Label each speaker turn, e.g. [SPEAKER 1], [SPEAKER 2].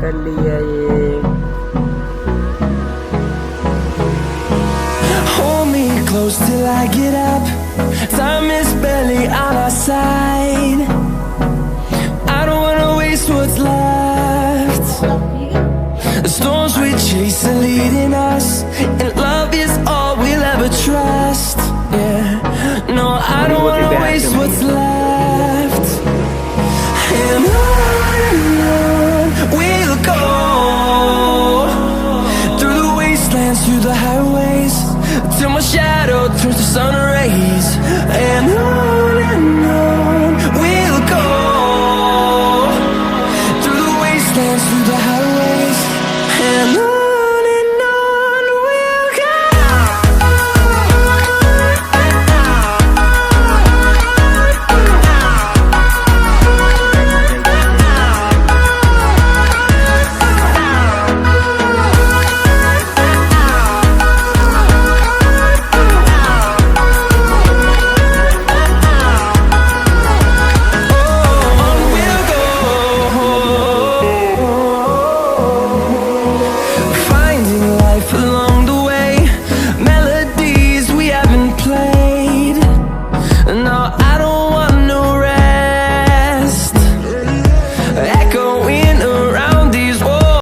[SPEAKER 1] कर लिया ये।
[SPEAKER 2] Hold me close till I get up. Time is barely on our side. I don't wanna waste what's left. The storms we chase are leading us, and love is all we'll ever trust. Yeah, no, I don't wanna waste what's left. And on we'll go, through the wastelands, through the highways, till my shadow turns to sun rays.